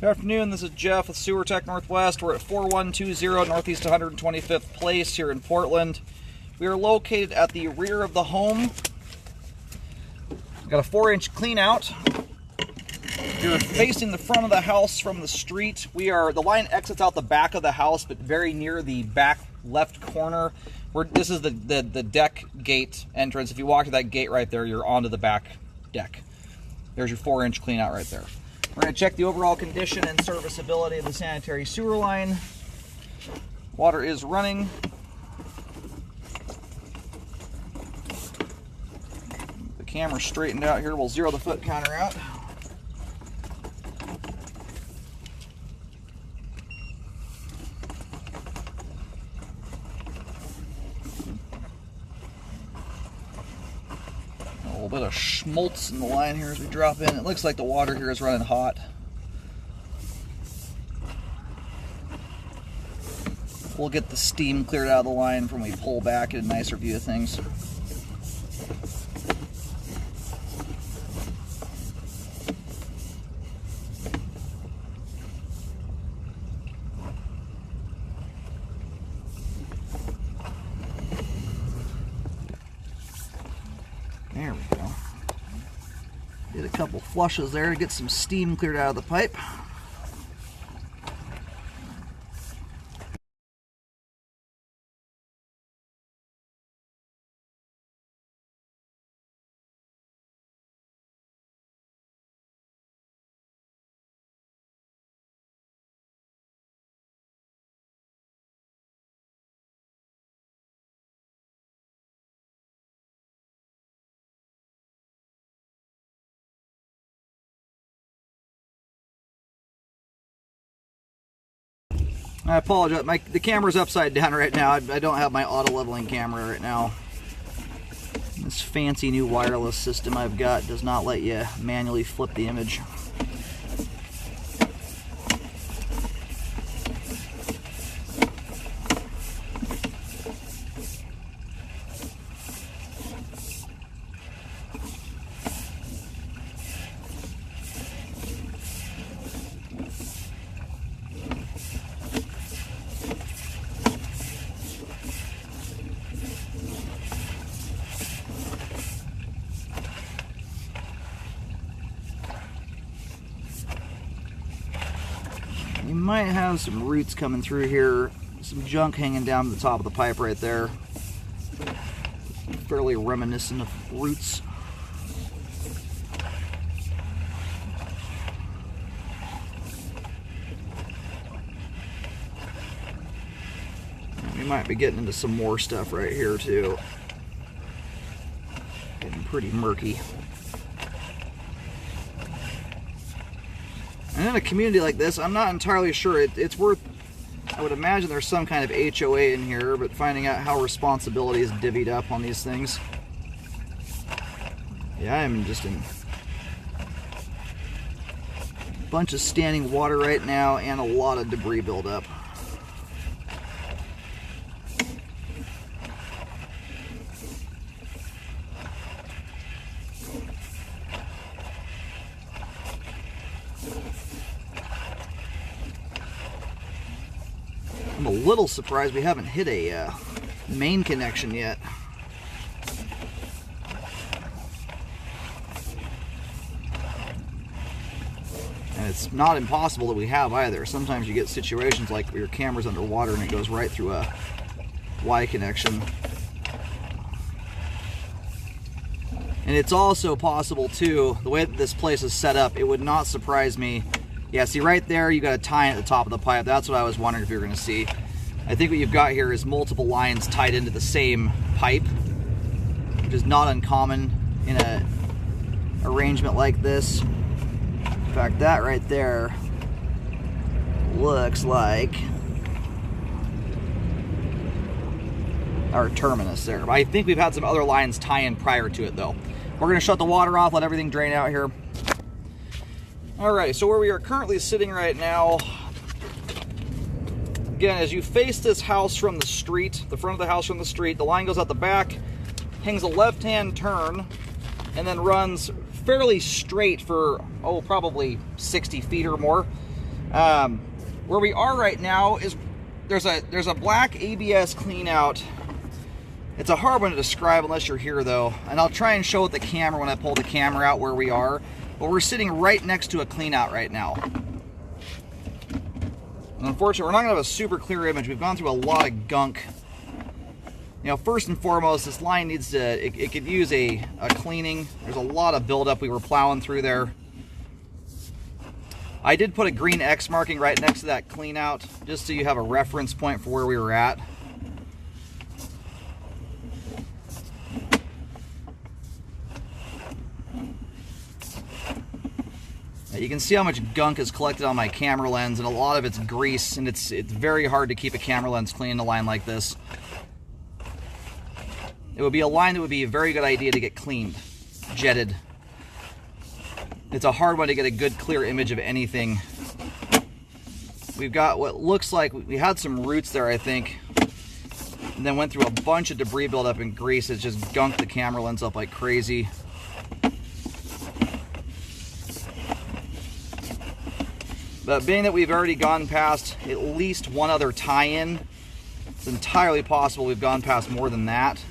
Good afternoon, this is Jeff with Sewer Tech Northwest. We're at 4120 Northeast 125th Place here in Portland. We are located at the rear of the home. We've got a 4-inch clean out. You're facing the front of the house from the street. The line exits out the back of the house, but very near the back left corner. This is the deck gate entrance. If you walk to that gate right there, you're onto the back deck. There's your 4-inch clean out right there. We're going to check the overall condition and serviceability of the sanitary sewer line. Water is running. The camera's straightened out here. We'll zero the foot counter out. A little bit of schmaltz in the line here as we drop in. It looks like the water here is running hot. We'll get the steam cleared out of the line when we pull back, get a nicer view of things. There we go. Did a couple flushes there to get some steam cleared out of the pipe. I apologize, the camera's upside down right now. I don't have my auto leveling camera right now. This fancy new wireless system I've got does not let you manually flip the image. You might have some roots coming through here, some junk hanging down to the top of the pipe right there. Fairly reminiscent of roots. We might be getting into some more stuff right here too. Getting pretty murky. And in a community like this, I'm not entirely sure. It's worth, I would imagine there's some kind of HOA in here, but finding out how responsibility is divvied up on these things. Yeah, I'm just in a bunch of standing water right now and a lot of debris buildup. I'm a little surprised we haven't hit a main connection yet. And it's not impossible that we have either. Sometimes you get situations like where your camera's underwater and it goes right through a Y connection. And it's also possible too, the way that this place is set up, it would not surprise me. Yeah, see right there, you got a tie at the top of the pipe. That's what I was wondering if you were going to see. I think what you've got here is multiple lines tied into the same pipe, which is not uncommon in an arrangement like this. In fact, that right there looks like our terminus there. But I think we've had some other lines tie in prior to it though. We're going to shut the water off, let everything drain out here. Alright, so where we are currently sitting right now, again, as you face this house from the street, the front of the house from the street, the line goes out the back, hangs a left-hand turn, and then runs fairly straight for, oh, probably 60 feet or more. Where we are right now is there's a black ABS clean out. It's a hard one to describe unless you're here though, and I'll try and show with the camera when I pull the camera out where we are. But we're sitting right next to a clean out right now. And unfortunately, we're not gonna have a super clear image. We've gone through a lot of gunk. You know, first and foremost, this line needs to, it could use a cleaning. There's a lot of buildup we were plowing through there. I did put a green X marking right next to that clean out, just so you have a reference point for where we were at. You can see how much gunk is collected on my camera lens, and a lot of it's grease, and it's very hard to keep a camera lens clean in a line like this. It would be a line that would be a very good idea to get cleaned, jetted. It's a hard one to get a good clear image of anything. We've got what looks like, we had some roots there I think, and then went through a bunch of debris buildup and grease. It's just gunked the camera lens up like crazy. But being that we've already gone past at least one other tie-in, it's entirely possible we've gone past more than that.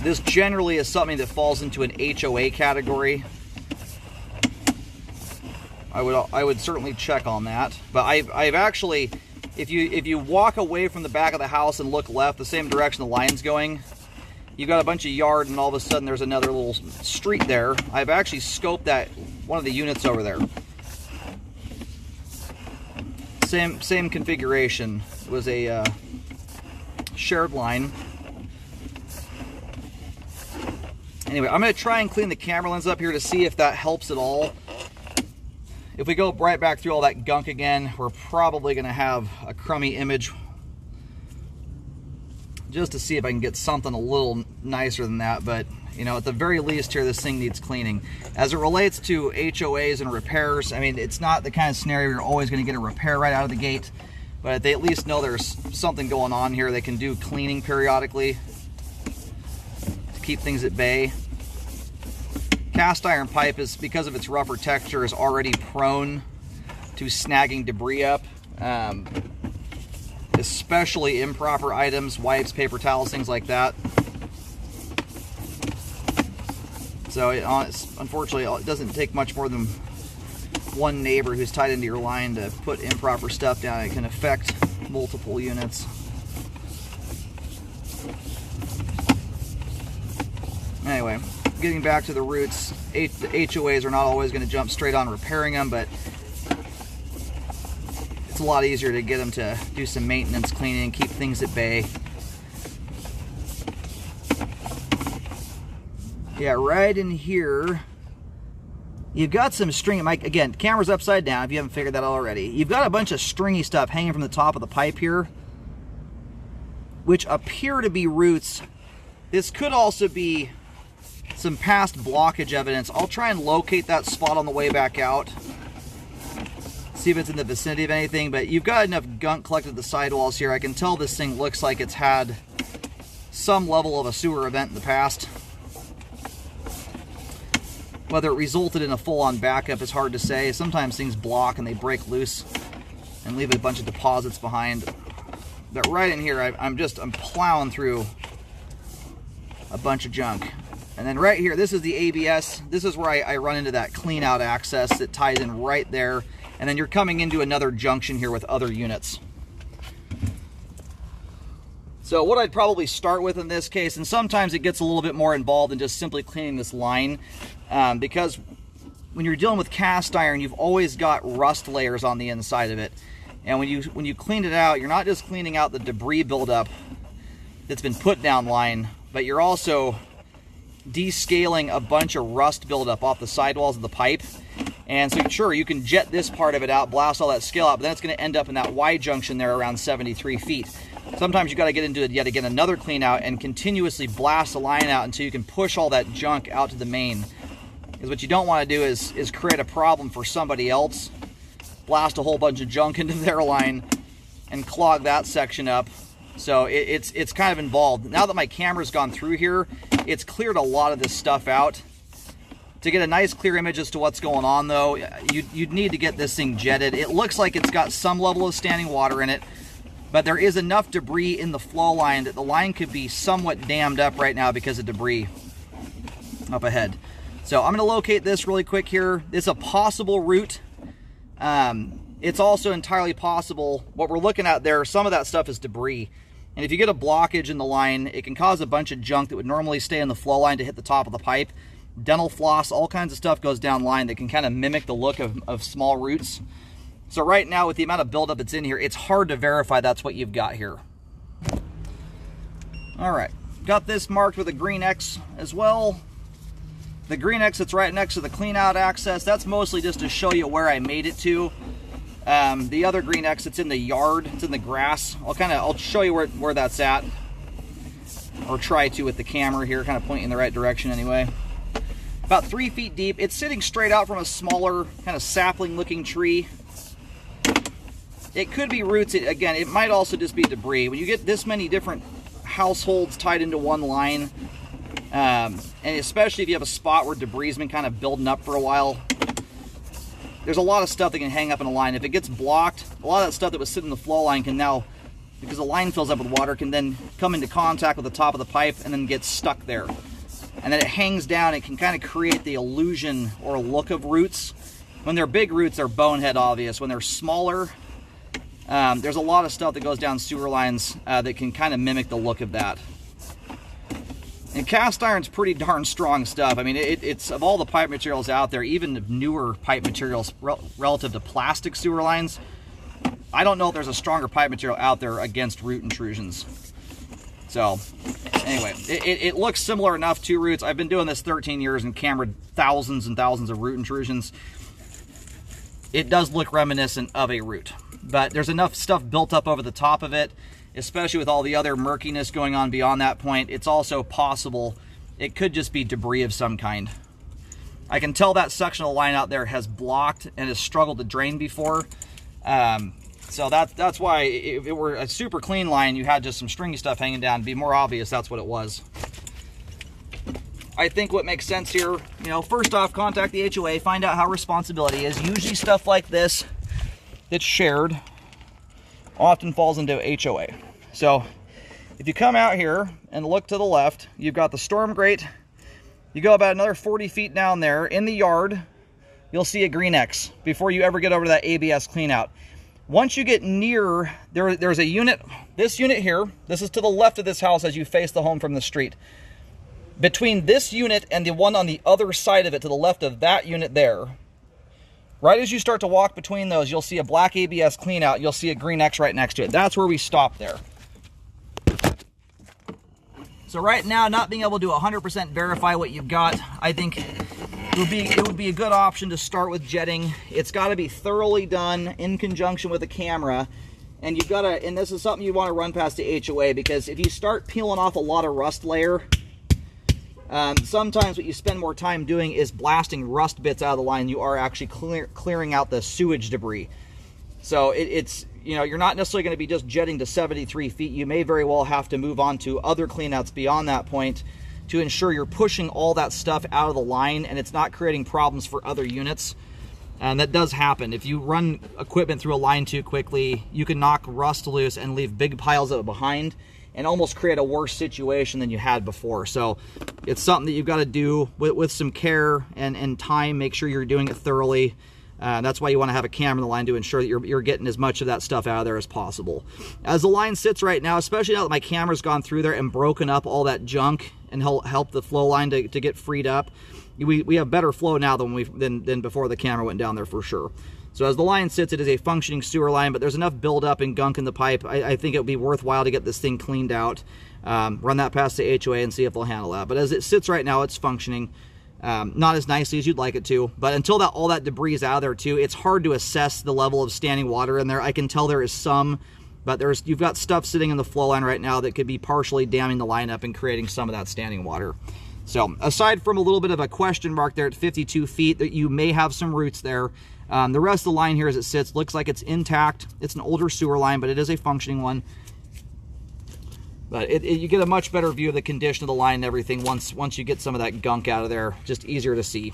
This generally is something that falls into an HOA category. I would certainly check on that. But I've actually, if you walk away from the back of the house and look left, the same direction the line's going, you've got a bunch of yard, and all of a sudden there's another little street there. I've actually scoped that one of the units over there. Same configuration. It was a shared line. Anyway, I'm going to try and clean the camera lens up here to see if that helps at all. If we go right back through all that gunk again, we're probably going to have a crummy image. Just to see if I can get something a little nicer than that. But, you know, at the very least here, this thing needs cleaning. As it relates to HOAs and repairs, I mean, it's not the kind of scenario you're always going to get a repair right out of the gate. But they at least know there's something going on here. They can do cleaning periodically to keep things at bay. Cast iron pipe is, because of its rougher texture, is already prone to snagging debris up. Especially improper items, wipes, paper towels, things like that. So unfortunately, it doesn't take much more than one neighbor who's tied into your line to put improper stuff down. It can affect multiple units. Anyway, getting back to the roots, the HOAs are not always going to jump straight on repairing them, but it's a lot easier to get them to do some maintenance, cleaning, keep things at bay. Yeah, right in here, you've got some string. Again, the camera's upside down if you haven't figured that out already. You've got a bunch of stringy stuff hanging from the top of the pipe here, which appear to be roots. This could also be some past blockage evidence. I'll try and locate that spot on the way back out. See if it's in the vicinity of anything, but you've got enough gunk collected at the sidewalls here. I can tell this thing looks like it's had some level of a sewer event in the past. Whether it resulted in a full-on backup is hard to say. Sometimes things block and they break loose and leave a bunch of deposits behind. But right in here, I'm plowing through a bunch of junk. And then right here, this is the ABS. This is where I run into that clean out access that ties in right there. And then you're coming into another junction here with other units. So what I'd probably start with in this case, and sometimes it gets a little bit more involved than just simply cleaning this line, because when you're dealing with cast iron, you've always got rust layers on the inside of it. And when you clean it out, you're not just cleaning out the debris buildup that's been put down line, but you're also descaling a bunch of rust buildup off the sidewalls of the pipe. And so sure, you can jet this part of it out, blast all that scale out, but then it's going to end up in that Y junction there around 73 feet. Sometimes you got to get into it yet again, another clean out, and continuously blast the line out until you can push all that junk out to the main. Because what you don't want to do is create a problem for somebody else, blast a whole bunch of junk into their line, and clog that section up. So it's kind of involved. Now that my camera's gone through here, it's cleared a lot of this stuff out. To get a nice clear image as to what's going on though, you'd need to get this thing jetted. It looks like it's got some level of standing water in it, but there is enough debris in the flow line that the line could be somewhat dammed up right now because of debris up ahead. So I'm going to locate this really quick here. It's a possible route. It's also entirely possible, what we're looking at there, some of that stuff is debris. And if you get a blockage in the line, it can cause a bunch of junk that would normally stay in the flow line to hit the top of the pipe. Dental floss, all kinds of stuff goes down line that can kind of mimic the look of small roots. So right now, with the amount of buildup that's in here, it's hard to verify that's what you've got here. All right, got this marked with a green X as well. The green X that's right next to the clean out access, that's mostly just to show you where I made it to. The other green X that's in the yard, it's in the grass. I'll show you where that's at, or try to with the camera here, kind of pointing in the right direction anyway. About 3 feet deep. It's sitting straight out from a smaller, kind of sapling looking tree. It could be roots. Again, it might also just be debris. When you get this many different households tied into one line, and especially if you have a spot where debris has been kind of building up for a while, there's a lot of stuff that can hang up in a line. If it gets blocked, a lot of that stuff that was sitting in the flow line can now, because the line fills up with water, can then come into contact with the top of the pipe and then get stuck there. And then it hangs down. It can kind of create the illusion or look of roots. When they're big roots, they're bonehead obvious. When they're smaller, there's a lot of stuff that goes down sewer lines that can kind of mimic the look of that. And cast iron's pretty darn strong stuff. I mean, it's of all the pipe materials out there, even the newer pipe materials relative to plastic sewer lines, I don't know if there's a stronger pipe material out there against root intrusions. So, anyway, it looks similar enough to roots. I've been doing this 13 years and cameraed thousands and thousands of root intrusions. It does look reminiscent of a root, but there's enough stuff built up over the top of it, especially with all the other murkiness going on beyond that point. It's also possible it could just be debris of some kind. I can tell that section of the line out there has blocked and has struggled to drain before. So that's why if it were a super clean line, you had just some stringy stuff hanging down, it'd be more obvious that's what it was. I think what makes sense here, first off, contact the HOA, find out how responsibility is. Usually stuff like this that's shared often falls into HOA. So if you come out here and look to the left, you've got the storm grate. You go about another 40 feet down there in the yard, you'll see a green X before you ever get over to that ABS cleanout. Once you get near, there's a unit, this unit here, this is to the left of this house as you face the home from the street. Between this unit and the one on the other side of it, to the left of that unit there, right as you start to walk between those, you'll see a black ABS cleanout, you'll see a green X right next to it. That's where we stop there. So right now, not being able to 100% verify what you've got, I think it would be a good option to start with jetting. It's got to be thoroughly done in conjunction with a camera, and you've got to, and this is something you want to run past the HOA, because if you start peeling off a lot of rust layer, sometimes what you spend more time doing is blasting rust bits out of the line. You are actually clearing out the sewage debris. So it's you're not necessarily going to be just jetting to 73 feet. You may very well have to move on to other cleanouts beyond that point to ensure you're pushing all that stuff out of the line and it's not creating problems for other units. And that does happen. If you run equipment through a line too quickly, you can knock rust loose and leave big piles of it behind and almost create a worse situation than you had before. So it's something that you've got to do with some care and time. Make sure you're doing it thoroughly. That's why you want to have a camera in the line to ensure that you're getting as much of that stuff out of there as possible. As the line sits right now, especially now that my camera's gone through there and broken up all that junk and help the flow line to get freed up, we have better flow now than before the camera went down there for sure. So as the line sits, it is a functioning sewer line, but there's enough buildup and gunk in the pipe. I think it would be worthwhile to get this thing cleaned out, run that past the HOA and see if they'll handle that. But as it sits right now, it's functioning. Not as nicely as you'd like it to, but until all that debris is out of there too, it's hard to assess the level of standing water in there. I can tell there is some, but you've got stuff sitting in the flow line right now that could be partially damming the line up and creating some of that standing water. So aside from a little bit of a question mark there at 52 feet, that you may have some roots there, the rest of the line here as it sits looks like it's intact. It's an older sewer line, but it is a functioning one. But you get a much better view of the condition of the line and everything once you get some of that gunk out of there. Just easier to see.